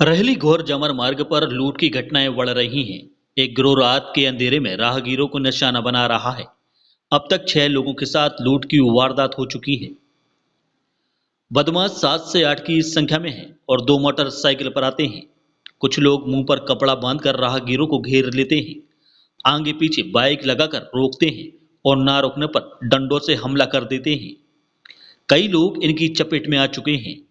रहली घोर जमर मार्ग पर लूट की घटनाएं बढ़ रही हैं। एक गिरोह रात के अंधेरे में राहगीरों को निशाना बना रहा है। अब तक 6 लोगों के साथ लूट की वारदात हो चुकी है। बदमाश 7 से 8 की संख्या में हैं और 2 मोटरसाइकिल पर आते हैं। कुछ लोग मुंह पर कपड़ा बांधकर राहगीरों को घेर लेते हैं, आगे पीछे बाइक लगाकर रोकते हैं और ना रोकने पर डंडों से हमला कर देते हैं। कई लोग इनकी चपेट में आ चुके हैं।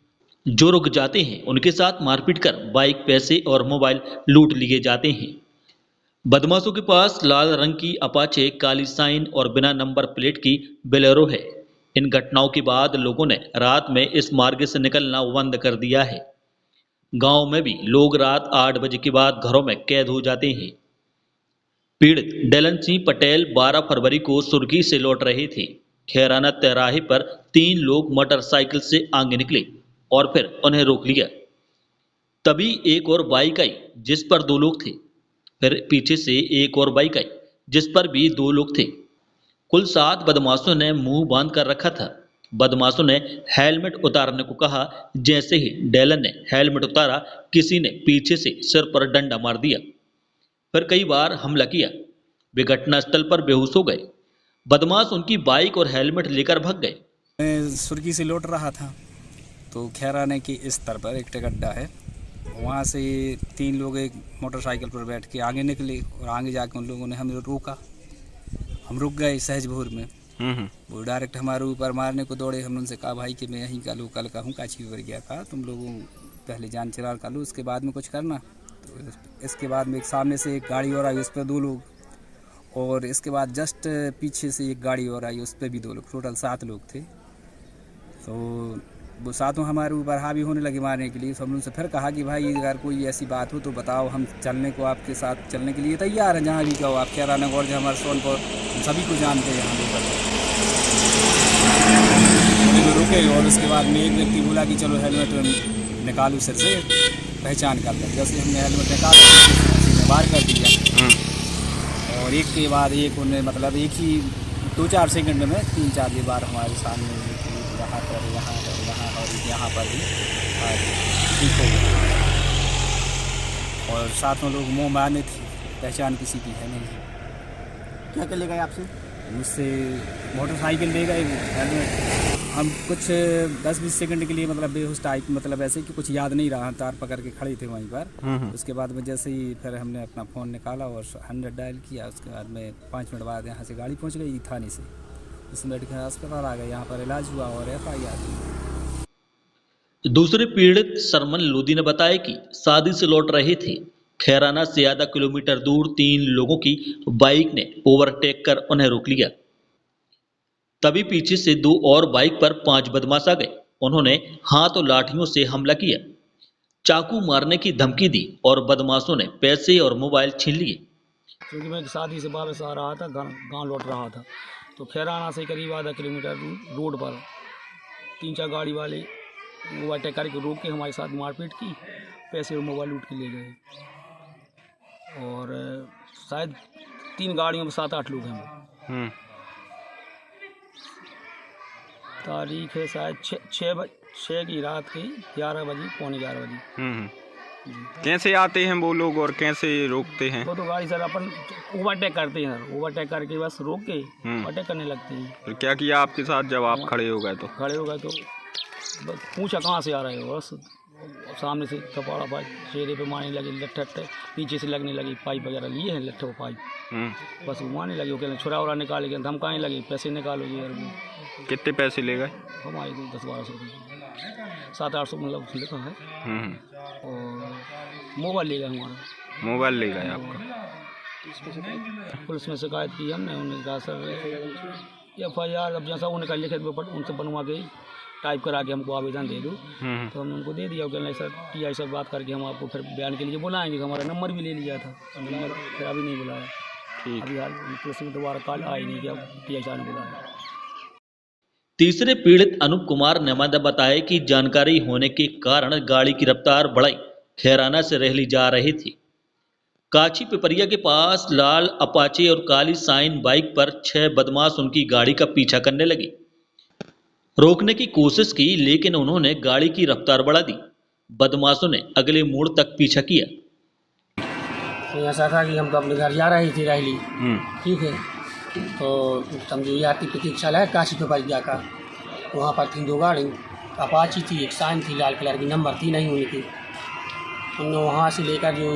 जो रुक जाते हैं उनके साथ मारपीट कर बाइक, पैसे और मोबाइल लूट लिए जाते हैं। बदमाशों के पास लाल रंग की अपाचे, काली साइन और बिना नंबर प्लेट की बोलेरो है। इन घटनाओं के बाद लोगों ने रात में इस मार्ग से निकलना बंद कर दिया है। गांव में भी लोग रात 8 बजे के बाद घरों में कैद हो जाते हैं। पीड़ित डेलन सिंह पटेल 12 फरवरी को सुर्खी से लौट रहे थे। खैराना तिराहे पर 3 लोग मोटरसाइकिल से आगे निकले और फिर उन्हें रोक लिया। तभी एक और बाइक आई जिस पर 2 लोग थे। फिर पीछे से एक और बाइक आई जिस पर भी 2 लोग थे। कुल 7 बदमाशों ने मुंह बांध कर रखा था। बदमाशों ने हेलमेट उतारने को कहा। जैसे ही डेलन ने हेलमेट उतारा, किसी ने पीछे से सिर पर डंडा मार दिया। फिर कई बार हमला किया। वे घटनास्थल पर बेहोश हो गए। बदमाश उनकी बाइक और हेलमेट लेकर भाग गए। मैं सुर्खी से लौट रहा था तो खैराने के इस तरफ पर एक गड्ढा है, वहाँ से 3 लोग एक मोटरसाइकिल पर बैठ के आगे निकले और आगे जाके उन लोगों ने हमें रोका। हम रुक गए सहज भोर में। वो डायरेक्ट हमारे ऊपर मारने को दौड़े। हमने उनसे कहा भाई कि मैं यहीं का लोकल का हूँ, काची पर गया था, तुम लोगों पहले जान चलान कर लो, उसके बाद में कुछ करना। तो इसके बाद में एक सामने से एक गाड़ी और आई, उस पर 2 लोग, और इसके बाद जस्ट पीछे से एक गाड़ी और आई, उस पर भी 2 लोग, टोटल 7 लोग थे। तो वो सातों हमारे ऊपर हावी होने लगे मारने के लिए। तो हमने उनसे फिर कहा कि भाई अगर कोई ऐसी बात हो तो बताओ, हम चलने को आपके साथ चलने के लिए तैयार हैं, जहाँ भी कहो आप। खैराना और जो हमारे सोनपुर सभी को जानते हैं हम लोग। रुके और उसके बाद में एक व्यक्ति बोला कि चलो हेलमेट निकालो सिर से, पहचान कर लो। जैसे हमने हेलमेट निकाला, बाहर कर दिया और एक के बाद एक उन्हें मतलब एक ही 2-4 सेकंड में 3-4 बार हमारे सामने यहाँ पर यहाँ पर भी ठीक हो गया। और 7 लोग मुँह मारने थे, पहचान किसी की है नहीं। क्या कर ले गए आपसे? मुझसे मोटरसाइकिल ले गए। हम कुछ 10-20 सेकंड के लिए मतलब बेहोश टाइप, मतलब ऐसे कि कुछ याद नहीं रहा, तार पकड़ के खड़े थे वहीं पर। उसके बाद में जैसे ही फिर हमने अपना फ़ोन निकाला और 100 डायल किया। उसके बाद में 5 मिनट बाद यहाँ से गाड़ी पहुँच गई थाने से। इस मेडिकल अस्पताल आ गए, यहाँ पर इलाज हुआ और FIR। दूसरे पीड़ित सरमन लोधी ने बताया कि शादी से लौट रहे थे। खैराना से आधा किलोमीटर दूर 3 लोगों की बाइक ने ओवरटेक कर उन्हें रोक लिया। तभी पीछे से 2 और बाइक पर 5 बदमाश आ गए। उन्होंने हाथ और लाठियों से हमला किया, चाकू मारने की धमकी दी और बदमाशों ने पैसे और मोबाइल छीन लिए। क्योंकि मैं शादी से वापस आ रहा था, गांव लौट रहा था, तो खैराना से करीब आधा किलोमीटर दूर रोड पर 3-4 गाड़ी वाले ओवरटेक करके रोक के हमारे साथ मारपीट की, पैसे और मोबाइल लूट के ले गए। और शायद 3 गाड़ियों में 7-8 लोग हैं। तारीख है शायद 6 की रात की 11 बजे, पौने 11 बजे। कैसे आते हैं वो लोग और कैसे रोकते हैं? वो तो गाड़ी सर अपन ओवरटेक करते हैं सर, ओवरटेक करके बस रोक के ओवरटेक करने लगते हैं। तो क्या किया आपके साथ जब आप खड़े हो गए? तो बस पूछा कहाँ से आ रहे हो, बस सामने से थपाड़ा पाइप चेहरे पे मारने लगे, लट्ठे पीछे से लगने लगी, पाइप वगैरह लिए हैं, लट्ठे पाइप बस वो मारने लगे। वो कहते छुरा उरा निकाले के धमकाने लगे, पैसे निकालो ये। कितने पैसे ले गए? हमारे 10-12 सौ, 700-800 मतलब लिखा है। और मोबाइल ले गए हमारा। मोबाइल ले गए आपका? पुलिस में शिकायत की हमने। उन्होंने कहा सर FIR अब जैसा उन्होंने लिखित पेपर उनसे बनवा के टाइप करा के हमको आवेदन दे दो। तो हमने उनको दे दिया। कहना सर TI सर बात करके हम आपको फिर बयान के लिए बुलाएंगे। हमारा नंबर भी ले लिया था, नंबर फिर अभी नहीं बुलाया। अभी हाल पुलिस में दोबारा कॉल आई नहीं कि अब TI सर ने बुलाया। तीसरे पीड़ित अनूप कुमार नेमादा बताया कि जानकारी होने के कारण गाड़ी की रफ्तार बढ़ाई खैराना से रहली जा रहे थे। काची पिपरिया के पास लाल अपाचे और काली साइन बाइक पर 6 बदमाश उनकी गाड़ी का पीछा करने लगे। रोकने की कोशिश की लेकिन उन्होंने गाड़ी की रफ्तार बढ़ा दी। बदमाशों ने अगले मोड़ तक पीछा किया। तो ऐसा था कि हम तो अपने घर जा रहे थे रैली, ठीक है, तो समझो यात्री प्रतीक्षालय काशी के बरिया का, वहाँ पर थी 2 गाड़ी, अपाची थी, एक शाइन थी लाल कलर की, नंबर थी नहीं उनकी। उन्होंने वहाँ से लेकर जो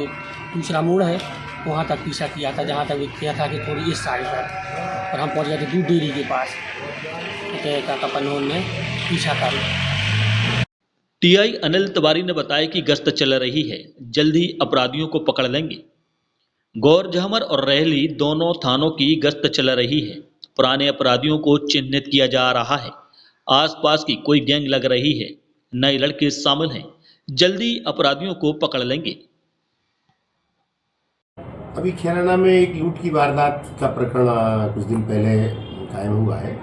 दूसरा मोड़ है वहाँ तक पीछा किया था, जहाँ तक किया था कि थोड़ी इस साइड पर, और हम पहुँच गए थे दूध डेयरी के पास, तो अपन ने पीछा कर। टीआई अनिल तिवारी ने बताया कि गश्त चल रही है, जल्दी अपराधियों को पकड़ लेंगे। गौरझामर और रहली दोनों थानों की गश्त चल रही है, पुराने अपराधियों को चिन्हित किया जा रहा है। आसपास की कोई गैंग लग रही है, नए लड़के शामिल हैं, जल्दी अपराधियों को पकड़ लेंगे। अभी खैराना में एक लूट की वारदात का प्रकरण कुछ दिन पहले कायम हुआ है।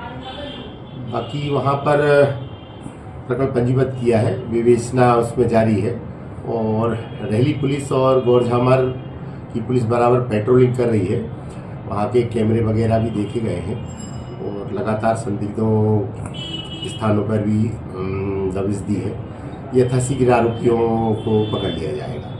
बाकी वहाँ पर प्रकरण पंजीबद्ध किया है, विवेचना उसमें जारी है और रहली पुलिस और गौरझामर की पुलिस बराबर पेट्रोलिंग कर रही है। वहाँ के कैमरे वगैरह भी देखे गए हैं और लगातार संदिग्धों स्थानों पर भी दबिश दी है। यथाशीघ्र आरोपियों को पकड़ लिया जाएगा।